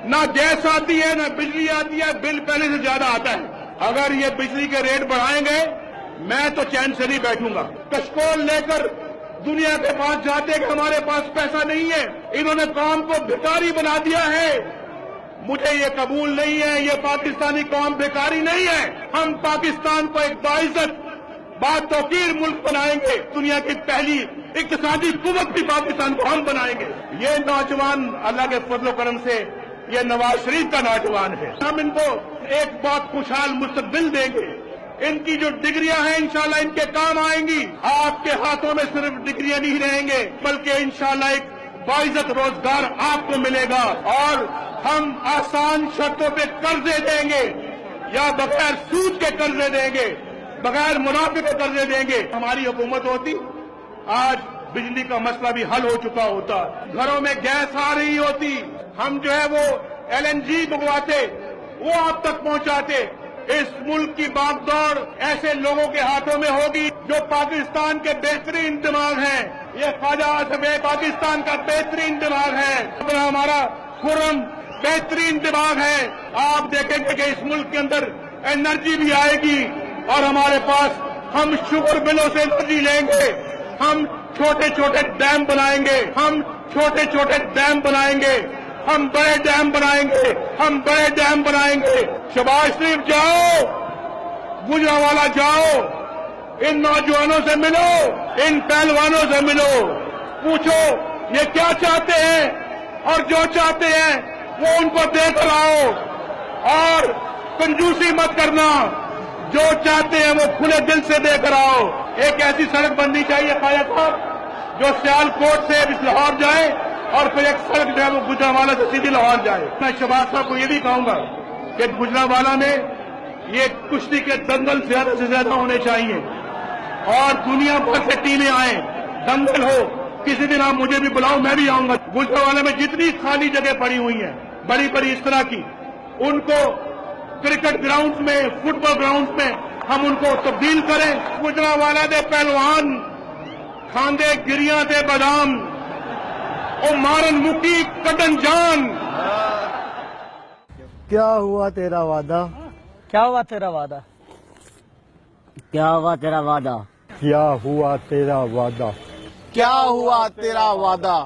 نہ گیس آتی ہے نہ بجلی آتی ہے، بل پہلے سے زیادہ آتا ہے۔ اگر یہ بجلی کے ریٹ بڑھائیں گے میں تو چین سے نہیں بیٹھوں گا۔ کشکول لے کر دنیا کے پاس جاتے کہ ہمارے پاس پیسہ نہیں ہے، انہوں نے قوم کو بھکاری بنا دیا ہے۔ مجھے یہ قبول نہیں ہے، یہ پاکستانی قوم بھکاری نہیں ہے۔ ہم پاکستان کو ایک باعزت باتوقیر ملک بنائیں گے، دنیا کی پہلی اقتصادی قوت بھی پاکستان کو ہم بنائیں گے۔ یہ نوجوان اللہ کے فضل و کرم سے یہ نواز شریف کا نوجوان ہے، ہم ان کو ایک بہت خوشحال مستقبل دیں گے۔ ان کی جو ڈگریاں ہیں انشاءاللہ ان کے کام آئیں گی۔ آپ کے ہاتھوں میں صرف ڈگریاں نہیں رہیں گے بلکہ انشاءاللہ ایک باعزت روزگار آپ کو ملے گا، اور ہم آسان شرطوں پہ قرضے دیں گے، یا بغیر سود کے قرضے دیں گے، بغیر منافع کے قرضے دیں گے۔ ہماری حکومت ہوتی آج بجلی کا مسئلہ بھی حل ہو چکا ہوتا، گھروں میں گیس آ رہی ہوتی، ہم جو ہے وہ LNG منگواتے، وہ آپ تک پہنچاتے۔ اس ملک کی باغ دوڑ ایسے لوگوں کے ہاتھوں میں ہوگی جو پاکستان کے بہترین دماغ ہیں۔ یہ خواجہ آصف پاکستان کا بہترین دماغ ہے، ہمارا خرم بہترین دماغ ہے۔ آپ دیکھیں گے کہ اس ملک کے اندر انرجی بھی آئے گی، اور ہمارے پاس ہم شوگر بلوں سے انرجی لیں گے، ہم چھوٹے چھوٹے ڈیم بنائیں گے، ہم چھوٹے چھوٹے ڈیم بنائیں گے، ہم بڑے ڈیم بنائیں گے، ہم بڑے ڈیم بنائیں گے۔ شہباز شریف جاؤ، گجرانوالہ جاؤ، ان نوجوانوں سے ملو، ان پہلوانوں سے ملو، پوچھو یہ کیا چاہتے ہیں، اور جو چاہتے ہیں وہ ان کو دے کر آؤ، اور کنجوسی مت کرنا، جو چاہتے ہیں وہ کھلے دل سے دے کر آؤ۔ ایک ایسی سڑک بننی چاہیے خواجہ صاحب جو سیال کوٹ سے لاہور جائے، اور پھر ایک سڑک جو ہے وہ گجرانوالہ سے سیدھی لاہور جائے۔ میں شہباز صاحب کو یہ بھی کہوں گا کہ گجرانوالہ میں یہ کشتی کے دنگل زیادہ سے زیادہ ہونے چاہیے، اور دنیا بھر سے ٹیمیں آئیں، دنگل ہو۔ کسی دن آپ مجھے بھی بلاؤ، میں بھی آؤں گا۔ گجرانوالہ میں جتنی خالی جگہ پڑی ہوئی ہیں بڑی بڑی اس طرح کی، ان کو کرکٹ گراؤنڈ میں، فٹ بال گراؤنڈ میں ہم ان کو تبدیل کریں۔ گجرانوالہ دے پہلوان کھاندے گریاں دے بادام، او مارن مکی کٹن جان۔ کیا ہوا تیرا وعدہ؟ کیا ہوا تیرا وعدہ؟ کیا ہوا تیرا وعدہ؟ کیا ہوا تیرا وعدہ؟ کیا ہوا تیرا وعدہ؟